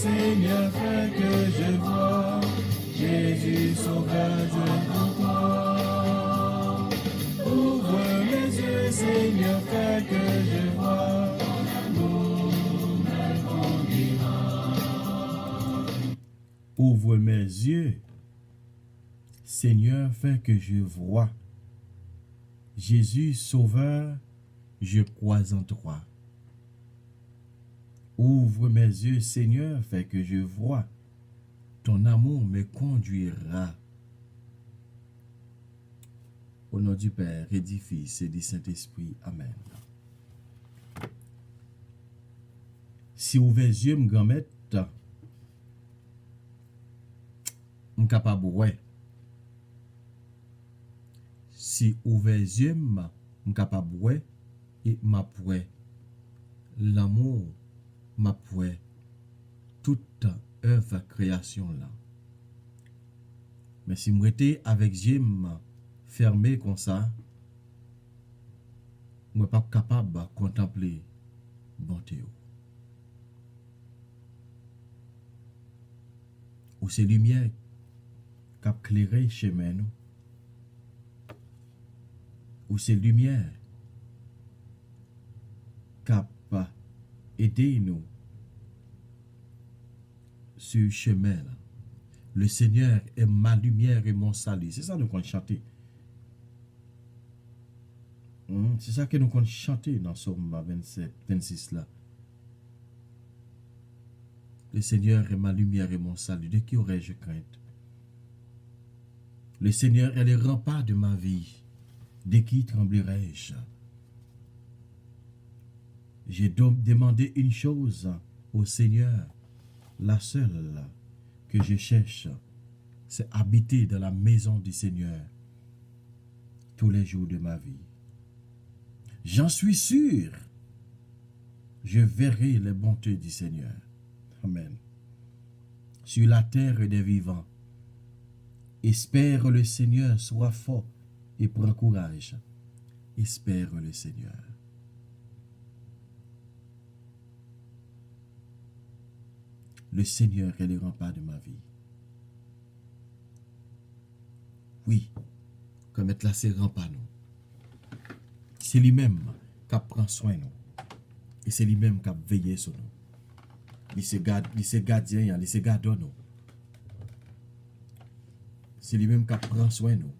Seigneur, fais que je vois. Jésus sauveur, je comprends. Ouvre mes yeux, Seigneur, fais que je vois. Ton amour me conduira. Ouvre mes yeux, Seigneur, fais que je vois. Jésus sauveur, je crois en toi. Ouvre mes yeux, Seigneur, fais que je vois. Ton amour me conduira. Au nom du Père et du Fils et du Saint-Esprit. Amen. Si ouvre les yeux, me mettre, je capable ouais. Si ouvre les yeux, je capable ouais et m'a ouais. L'amour m'a ouais. Toute œuvre création là. Mais si je suis avec Jim fermé comme ça, je ne suis pas capable de contempler bonté. Ou c'est lumière qui a éclairé chemin nous. Ou c'est lumière qui a aidé nous sur le chemin là. Le Seigneur est ma lumière et mon salut. C'est ça que nous comptons chanter. C'est ça que nous comptons chanter dans Somme 27, 26 là. Le Seigneur est ma lumière et mon salut. De qui aurais-je crainte? Le Seigneur est le rempart de ma vie. De qui tremblerais-je? J'ai donc demandé une chose au Seigneur, la seule que je cherche, c'est habiter dans la maison du Seigneur tous les jours de ma vie. J'en suis sûr, je verrai les bontés du Seigneur. Amen. Sur la terre des vivants, espère le Seigneur, sois fort et prends courage. Espère le Seigneur. Le Seigneur est le rempart de ma vie. Oui, comme être là, c'est rempart nous. C'est lui-même qui prend soin de nous. Et c'est lui-même qui veille sur nous. Il se gardien, il se garde nous. C'est lui-même qui prend soin de nous.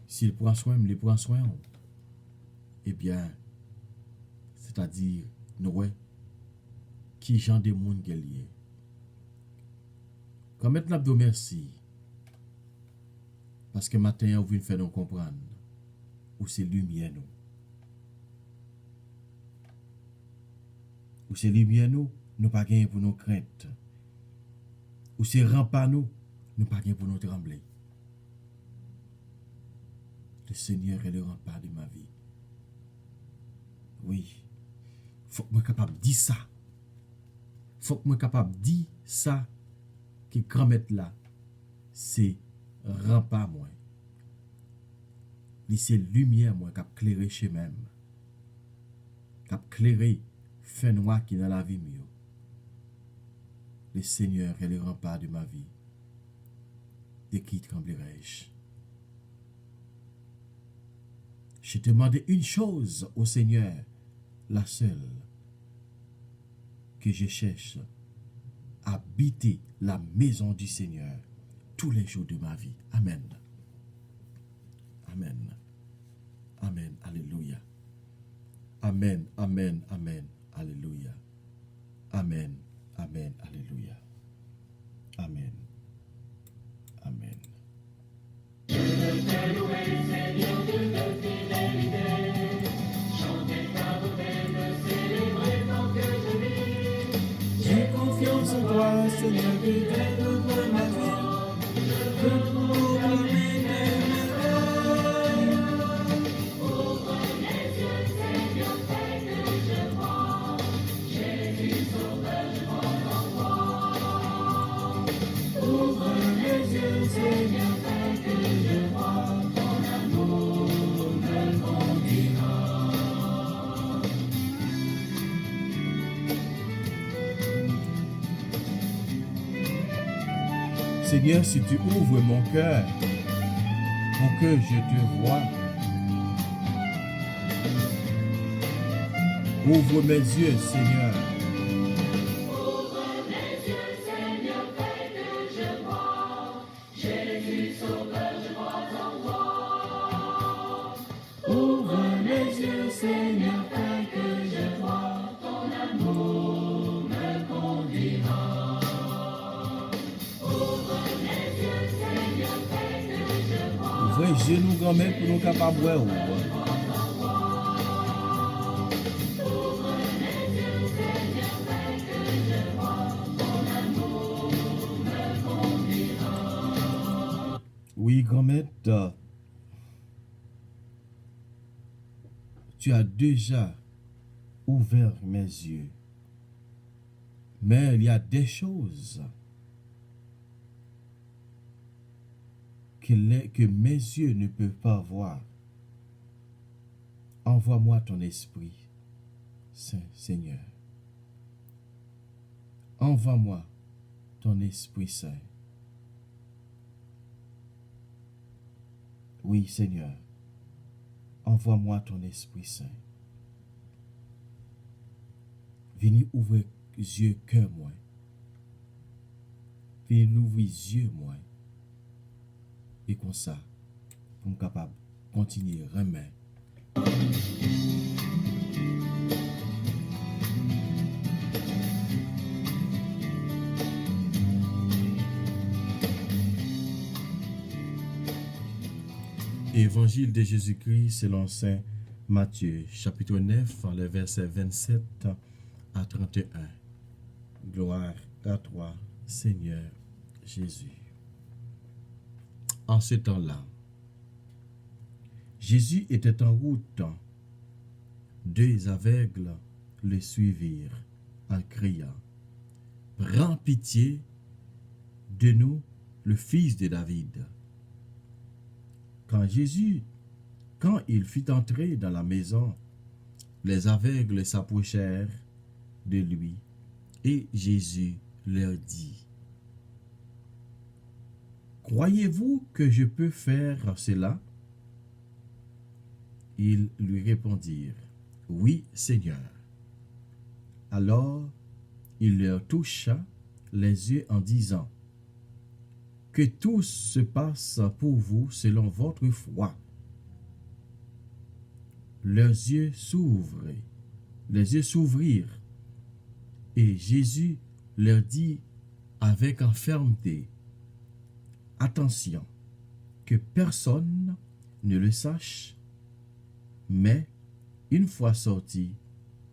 S'il prend soin, il prend soin. Eh bien, c'est-à-dire, nous, qui genre de monde qu'il y a. Quand maintenant, nous merci. Parce que matin, vous venez faire nous comprendre où c'est lumière nous. Où c'est lumière nous, nous pas gagner pour nos craintes. Où c'est rempart nous, nous pas gagner pour nous trembler. Le Seigneur est le rempart de ma vie. Oui. Faut que je sois capable de dire ça. Faut que je sois capable de dire ça que grand maître là, c'est rempart moi. C'est lumière moi qui a éclairé chez même. Qui a éclairé fin noir qui dans la vie mieux. Le Seigneur est le rempart de ma vie. De qui tremblerai-je? Je te demandais une chose au Seigneur, la seule que je cherche, habiter la maison du Seigneur tous les jours de ma vie. Amen. Amen. Amen. Alléluia. Amen. Amen. Amen. Alléluia. Amen. Amen. Alléluia. Amen. Amen. Je te louer, Seigneur, de ta fidélité. Chanter ta beauté, me célébrer tant que je vis. J'ai confiance en toi, Seigneur, qui t'aide toute ma vie. Je peux proclamer tes merveilles. Ouvre les yeux, Seigneur, fais que je vois. Jésus sauveur, je crois en toi. Ouvre les yeux, Seigneur, fais que je vois. Ton amour me conduira. Seigneur, si tu ouvres mon cœur pour que je te voie, ouvre mes yeux, Seigneur. Ouvre mes yeux, Seigneur, fais que je vois. Jésus Sauveur, je crois en toi. Ouvre mes yeux, Seigneur, fais que je vois. Ton amour me conduira. Ouvre mes yeux, Seigneur, fais que je vois. Ouvrez les yeux, nous, grand-mère, pour nous capables de voir. Ouvre mes yeux, Seigneur, fais que je vois. Ton amour me conduira. Oui, grand-mère, tu as déjà ouvert mes yeux. Mais il y a des choses que mes yeux ne peuvent pas voir. Envoie-moi ton esprit, Saint-Seigneur. Envoie-moi ton Esprit Saint. Oui, Seigneur. Envoie-moi ton Esprit Saint. Venez ouvrir les yeux, cœur, moi. Venez ouvrir les yeux, moi. Et comme ça, on est capable de continuer à remettre. Évangile de Jésus-Christ selon Saint Matthieu, chapitre 9, les versets 27 à 31. Gloire à toi, Seigneur Jésus. En ce temps-là, Jésus était en route. Deux aveugles le suivirent en criant, « Prends pitié de nous, le fils de David. » Quand il fut entré dans la maison, les aveugles s'approchèrent de lui et Jésus leur dit, « Croyez-vous que je peux faire cela? » Ils lui répondirent, « Oui, Seigneur. » Alors il leur toucha les yeux en disant, « Que tout se passe pour vous selon votre foi. » Leurs yeux s'ouvrirent, et Jésus leur dit avec fermeté, « Attention, que personne ne le sache. » Mais, une fois sortis,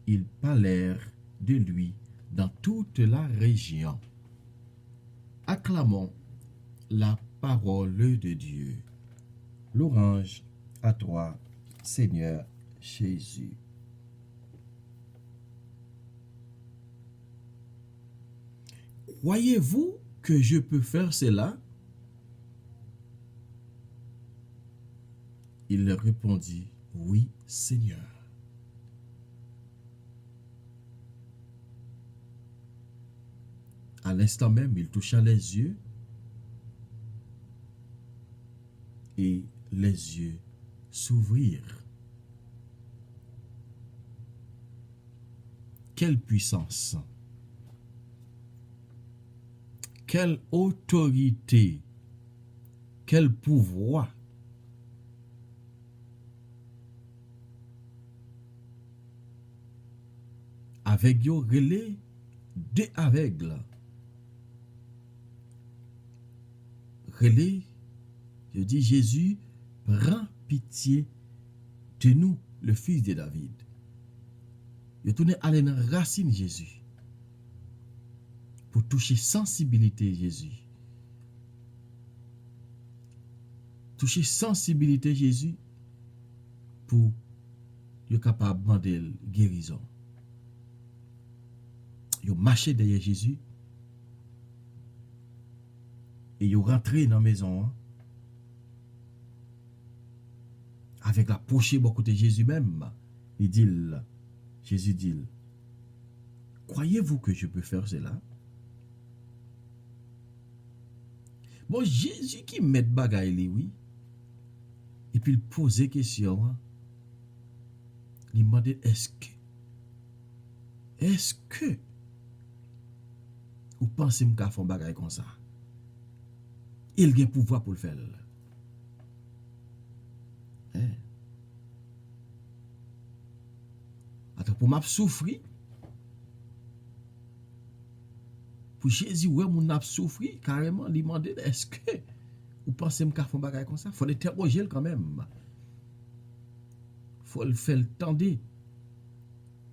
ils parlèrent de lui dans toute la région. Acclamons la parole de Dieu. Louange à toi, Seigneur Jésus. Croyez-vous que je peux faire cela? Il leur répondit, oui, Seigneur. À l'instant même, il toucha les yeux et les yeux s'ouvrirent. Quelle puissance! Quelle autorité! Quel pouvoir! Avec yo relais deux aveugles. Relais, je dis Jésus, prends pitié de nous, le fils de David. Je tourne à la racine Jésus pour toucher sensibilité Jésus. Toucher sensibilité Jésus pour être capable de demander guérison. Ils marché derrière Jésus et ils rentré dans la maison avec la poche beaucoup de Jésus même. Jésus dit, croyez-vous que je peux faire cela? Bon, Jésus qui met bagaille li, oui. Et puis il pose question, hein. Il demande est-ce que vous pensez que je fais un bagaille comme ça? Il a un pouvoir pour le faire. Hein? Attends, pour m'a souffrir, pour Jésus, ouais, mon a souffrir, carrément, il demande est-ce que vous pensez que je fais un bagaille comme ça? Il faut l'interroger quand même. Il faut le faire le tendre.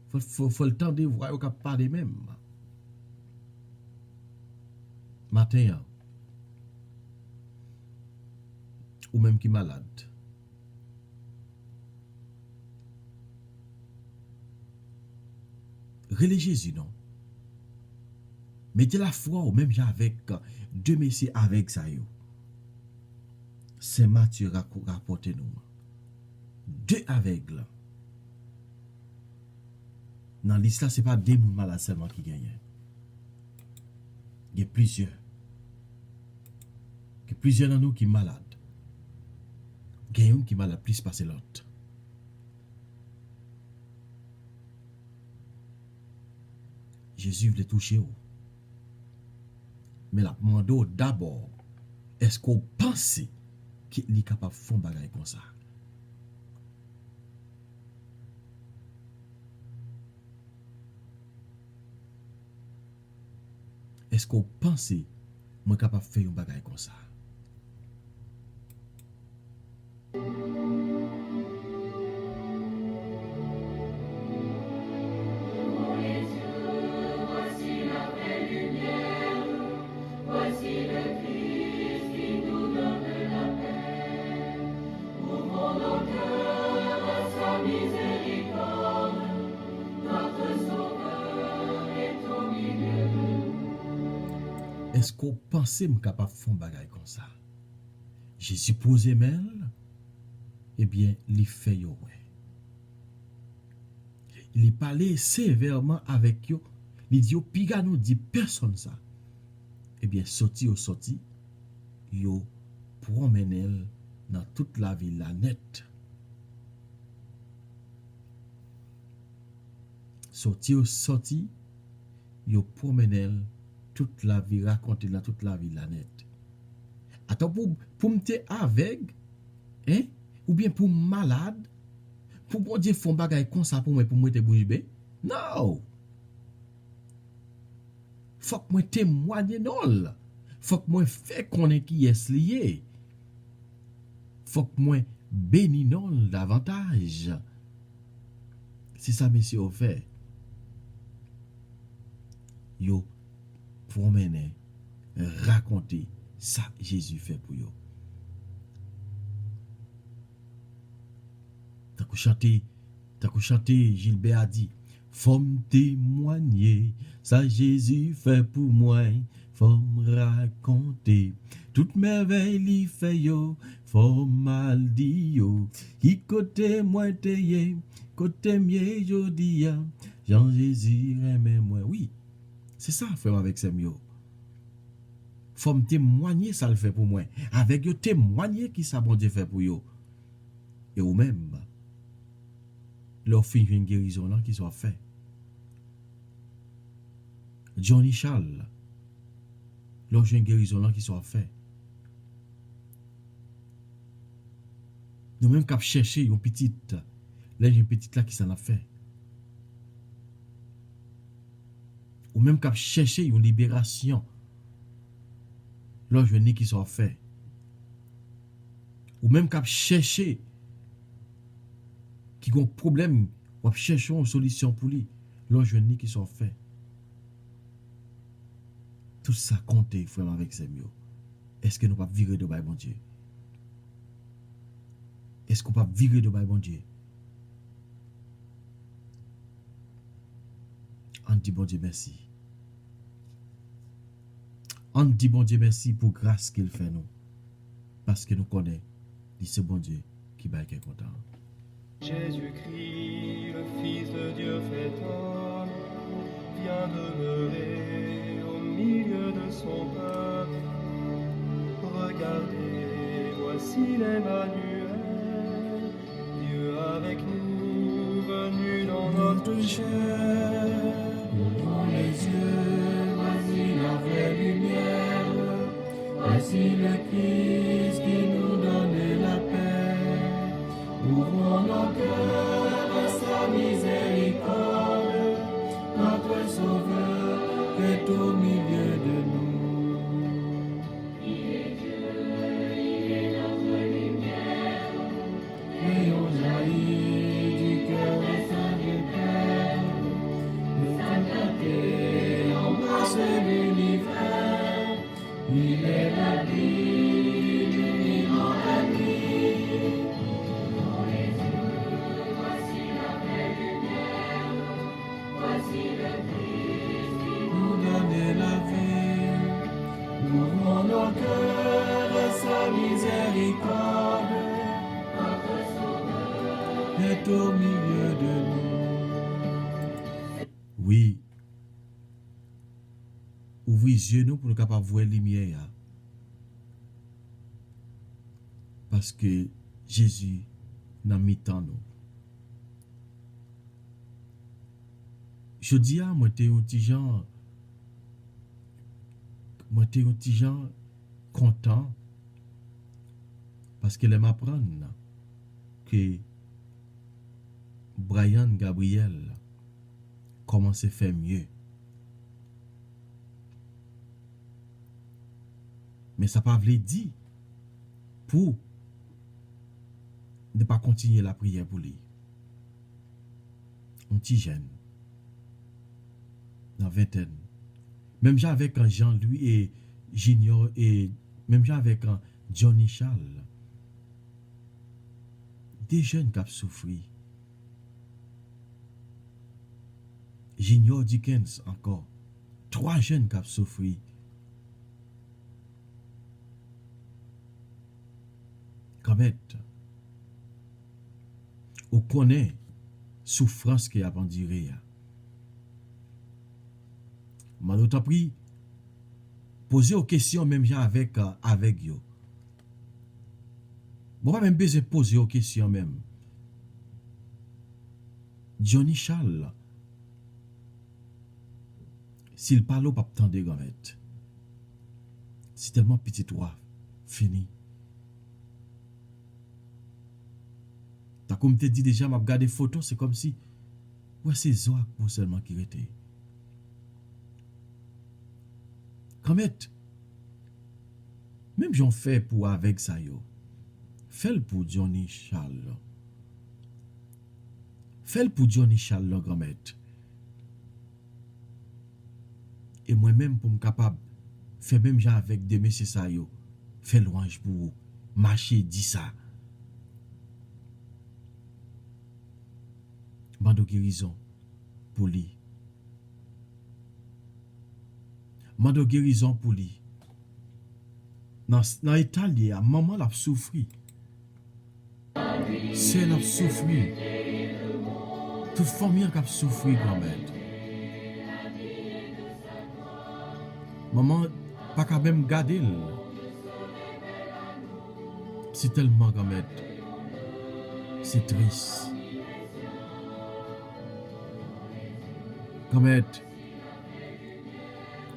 Faut le tendre, voir au cap parler même. Matin, ou même qui malade. Relais Jésus, non? Mettez la foi ou même avec deux messieurs avec ça. C'est Matthieu rapporté nous. Deux aveugles. Dans l'islam, ce n'est pas deux malades seulement qui gagnent. Il y a plusieurs. Il y a plusieurs dans nous qui sont malades. Il y a un qui est malade plus que l'autre. Jésus voulait toucher vous. Mais la demande d'abord, est-ce qu'on pense qu'il est capable de faire un bagage comme ça? Est-ce qu'on pense qu'il est capable de faire un bagage comme ça? Est-ce qu'on pense que je suis capable de faire un bagage comme ça? Jésus posé main, eh bien, il fait yo. Il parlait sévèrement avec yo. Il dit, piga nous dit personne ça. Eh bien, sorti, yo promenel dans toute la ville la net. Sorti, yo promenel toute la vie, raconter dans toute la vie la net. Attends, pour me avec, hein? Ou bien pour malade, pour bon Dieu font bagay comme ça pour moi te bouche bée? Non! Faut que moi témoigne non. Faut que moi fait connaître qui est lié. Faut que moi béni non davantage. C'est ça monsieur au fait. Yo promener, raconter ça Jésus fait pour yo. T'as qu'à chanter, Gilbert a dit, faut me témoigner, ça Jésus fait pour moi, faut me raconter, toute merveille li fait yo, faut mal di yo, qui côté moi te côté mieux jodi ya, Jean Jésus aime moi, oui, c'est ça frère avec ces mieux. Faut me témoigner, ça le fait pour moi, avec yo témoigner qui ça bon Dieu fait pour yo, et ou même, leur fin une guérison là qui soit fait. Johnny Charles, leur une guérison là qui soit fait. Nous même qu'à chercher une petite, là une petite là qui s'en a fait. Ou même qu'à chercher une libération, leur une qui soit fait. Ou même qu'à chercher qui ont un problème, ou chercher une solution pour lui, leur jeunes qui sont faits. Tout ça compte, frère, avec ces mieux. Est-ce que nous ne pouvons pas virer de bail, bon Dieu? Est-ce qu'on peut pas virer de bail, bon Dieu? On dit bon Dieu merci. On dit bon Dieu merci pour grâce qu'il fait nous. Parce que nous connaissons, c'est bon Dieu qui va être content. Jésus-Christ, le Fils de Dieu fait homme, vient demeurer au milieu de son peuple. voici l'Emmanuel, Dieu avec nous, venu dans notre chair. Ouvrons les yeux, voici la vraie lumière. Voici le Christ qui nous donne la paix. Ouvrons nos cœurs à sa miséricorde. Notre Sauveur est au milieu de nous. Ayons jailli du cœur saint du Père. Le cantater embrasse l'univers. Il est la vie du vivant à nuit. Dans les yeux, voici la vraie lumière. Voici le Christ qui nous donne la vie. Ouvrons nos cœurs à sa miséricorde. Notre Sauveur est au milieu de nous. Oui. Ouvrez les yeux nous pour nous capables de voir la lumière. Parce que Jésus n'a mis tant nous. Je dis à moi, t'es un petit gens content parce qu'elle m'apprend que Brian Gabriel commence à faire mieux. Mais ça pas veut dire pour ne pas continuer la prière pour lui. Un petit jeune, dans la vingtaine. Même avec un Jean-Louis et Junior, et même avec un Johnny Charles. Des jeunes qui ont souffert. Junior Dickens encore. 3 jeunes qui ont souffert. Comet, on connaît souffrance qui a enduré. Mais d'autant pris, poser aux questions même avec yo. Bon, pas même besoin de poser aux questions même. Johnny Charles, s'il parle, pas attendre Gomet. C'est tellement petit toi, fini. T'as comme te dit déjà, m'a regardé photo, c'est comme si, ouais, c'est Zoak pour seulement qui était. Comet, même j'en fais pour avec ça yo. Fais-le pour Johnny Charles. Fais-le pour Johnny Charles, Comet. Et moi-même, pour me capable, faire même genre avec des messieurs ça yo. Fais louange pour vous. Marcher, dit ça. Mando guérison pour lui. Mando guérison pour lui. Dans l'Italie, maman l'a souffert. C'est l'a souffert. Toute famille a souffert quand même. Maman pas qu'à même garder. C'est tellement quand même. C'est triste. Comme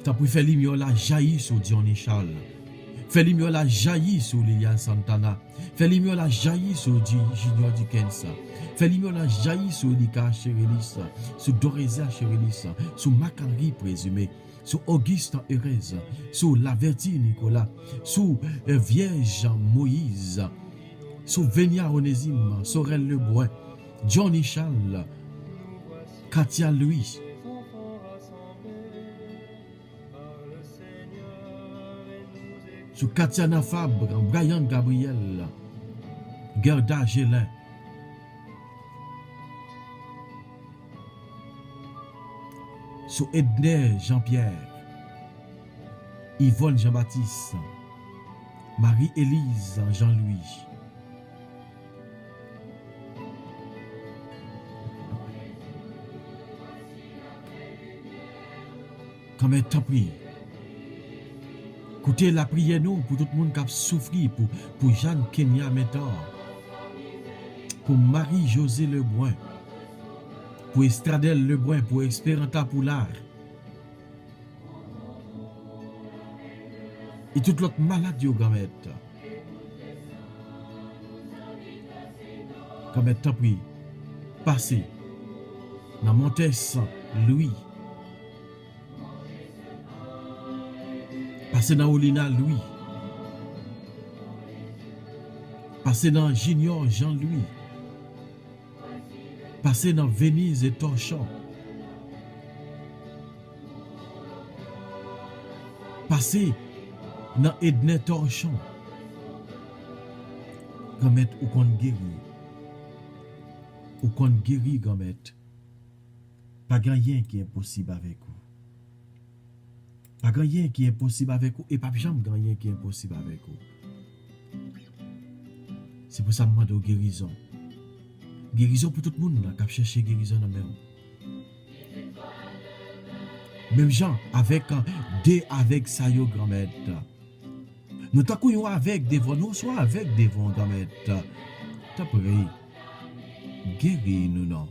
t'as pu faire lumière la jaillit sur Johnny Charles. Fait lumière la jaillit sur Lilian Santana. Fait lumière la jaillit sur Junior Dickens. Fait lumière la jaillit sur Lika Cherelis, sur Dorezia Cherelis, sur Macari présumé, sur Auguste Erez, sur Laverty Nicolas, sur Vierge Moïse, sur Venia Onésime, Sorel Leboin, Johnny Charles, Katia Louis. Sur Katiana Fabre, Brian Gabriel, Gerda Gélin. Sur Edner Jean-Pierre, Yvonne Jean-Baptiste, Marie-Élise Jean-Louis. Comme un tapis. Écoutez la prière nous pour tout le monde qui a souffert, pour Jeanne Kenya Mentor, pour Marie-Josée Lebrun, pour Estradelle Lebrun, pour Espéranta Poulard, et tout l'autre malade yo gamet. Gamet t'en prie, passez dans Montes Louis, passez dans Olina Louis, passez dans Junior Jean-Louis, passez dans Venise et Torchon, passez dans Ednet Torchon. Gamet ou qu'on guérit, ou qu'on guérit gamet. Pas rien qui est impossible avec vous. Pas rien qui est impossible avec vous et pas jamais rien qui est impossible avec vous. C'est pour ça que je demande guérison. Guérison pour tout le monde qui a cherché guérison dans même. Même gens avec des avec ça yo grand-mère. Nous t'accueillons avec des vents, nous soit avec des vents grand-mère. T'as pris. Guéris nous non.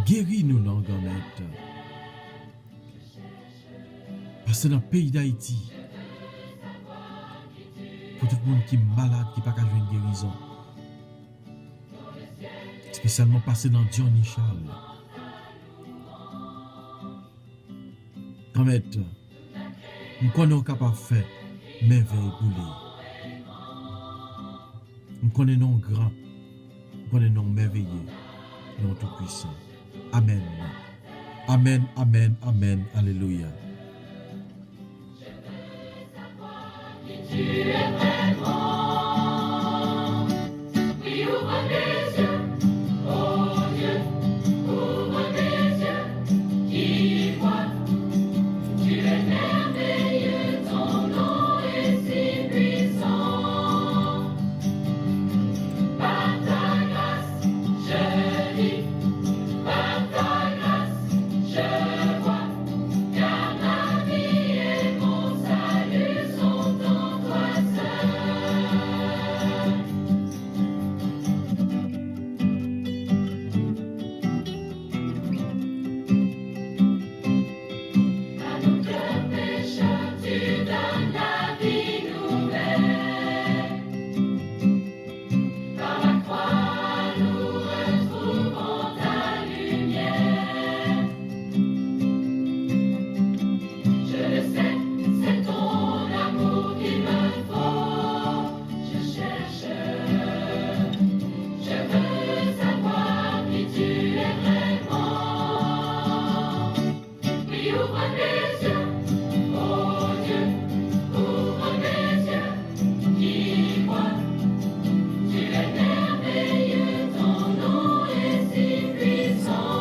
Guéris nous non grand-mère. Parce que dans le pays d'Haïti, pour tout le monde qui est malade, qui n'a pas jouer une guérison. Spécialement passé dans Johnny Charles. Grand-mère, nous connaissons capable de faire merveille pour lui. Nous connaissons grand, nous connaissons merveilleux, non tout puissant. Amen. Amen, amen, amen, alléluia. Tu es vraiment. Oui, ouvre les yeux, oh Dieu, ouvre les yeux, qui voit. Tu es merveilleux, ton nom est si puissant. Par ta grâce, je vis, par ta grâce, je vois, car ma vie et mon salut sont en toi seul. À nos cœurs pécheurs, tu donnes la vie nouvelle. Par la croix, nous retrouvons ta lumière. Je le sais, c'est ton amour qu'il me faut. Je cherche, je veux savoir qui tu es vraiment. Oui, ouvre les yeux, oh Dieu, ouvre les yeux, qui voit. Tu es merveilleux, ton nom est si puissant.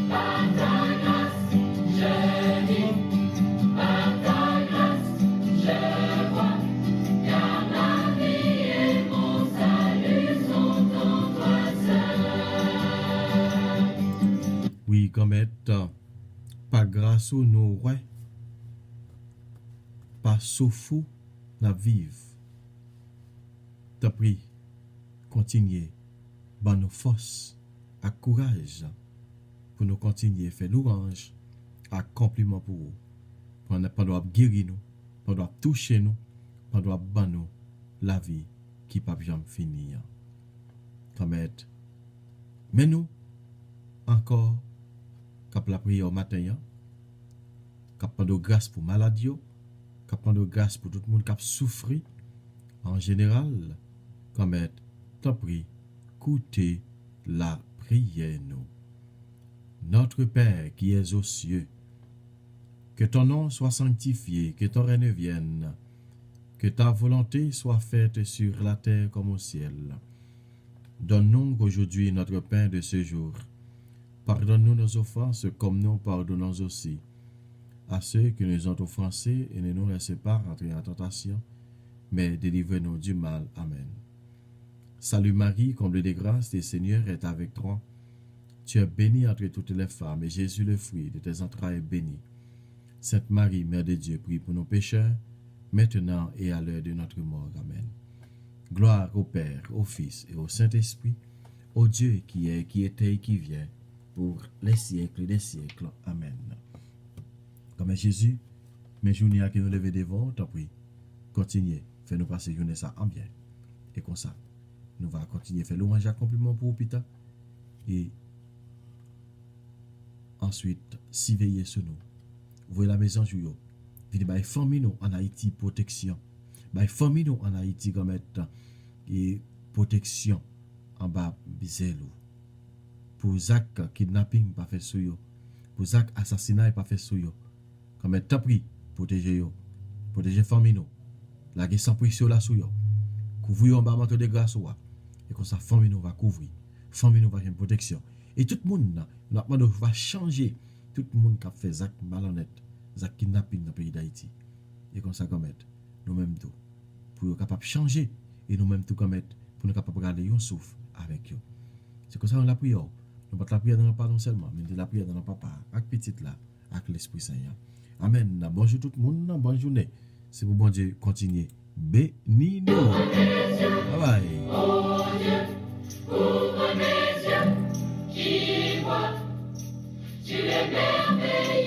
Par ta grâce, je vis, par ta grâce, je vois, car ma vie et mon salut sont en toi seul. Oui, comme être pas grâce au nous, ouais. Pas sauf na vive. T'as pris, continuez, ban nos forces, à courage, pour nous continuer à faire louange, à compliment pour vous. Pendant guérir nous, pendant toucher nous, pendant ban nous la vie qui pas jamais finir. Comme être, mais nous, encore, cap la prière au matin, cap prendre grâce pour maladie, cap prendre grâce pour tout le monde qui a souffert, en général, comme être, t'en prie, écoutez la prière nous. Notre Père qui es aux cieux, que ton nom soit sanctifié, que ton règne vienne, que ta volonté soit faite sur la terre comme au ciel. Donne-nous aujourd'hui notre pain de ce jour. Pardonne-nous nos offenses comme nous pardonnons aussi à ceux qui nous ont offensés et ne nous laisse pas entrer en tentation, mais délivre-nous du mal. Amen. Salut Marie, comblée de grâce, le Seigneur est avec toi. Tu es bénie entre toutes les femmes, et Jésus, le fruit de tes entrailles, est béni. Sainte Marie, Mère de Dieu, prie pour nos pécheurs, maintenant et à l'heure de notre mort. Amen. Gloire au Père, au Fils et au Saint-Esprit, au Dieu qui est, qui était et qui vient, pour les siècles des siècles. Amen. Comme Jésus, mes journées à qui nous lever devant, t'en prie, continuez, fais-nous passer journée ça en bien. Et comme ça, nous allons continuer à faire louange et compliment pour l'hôpital. Et ensuite, si veiller sur nous. Voyez la maison jouyo. Vite by famille nous en Haïti protection. By famille nous en Haïti comme et protection en bas biselou. Pour Zach kidnapping pas fait sur yo. Pour Zach assassinat pas fait sur yo. Comme t'as pris protéger yo. Protéger famille nous. La guerre sans pression là sur yo. Couvrir en bas manteau de grâce ou. Et comme ça famille nous va couvrir. Famille nous va une protection. Et tout le monde va changer. Tout le monde qui a fait Zach malhonnête, Zach kidnapping dans le pays d'Haïti. Et comme ça, nous-mêmes tout. Pour nous capables de changer. Et nous-mêmes tout, pour nous capables de garder un souffle avec eux. C'est comme ça qu'on la prière. Nous ne pas la prière dans le pardon seulement, mais la prière dans le papa, avec petit là, avec l'Esprit Saint. Amen. Bonjour tout le monde, bonne journée. C'est pour bon Dieu continuer. Bénis-nous. Bye bye. Oh Dieu, ouvre mes yeux, qui voit, tu es merveilleux.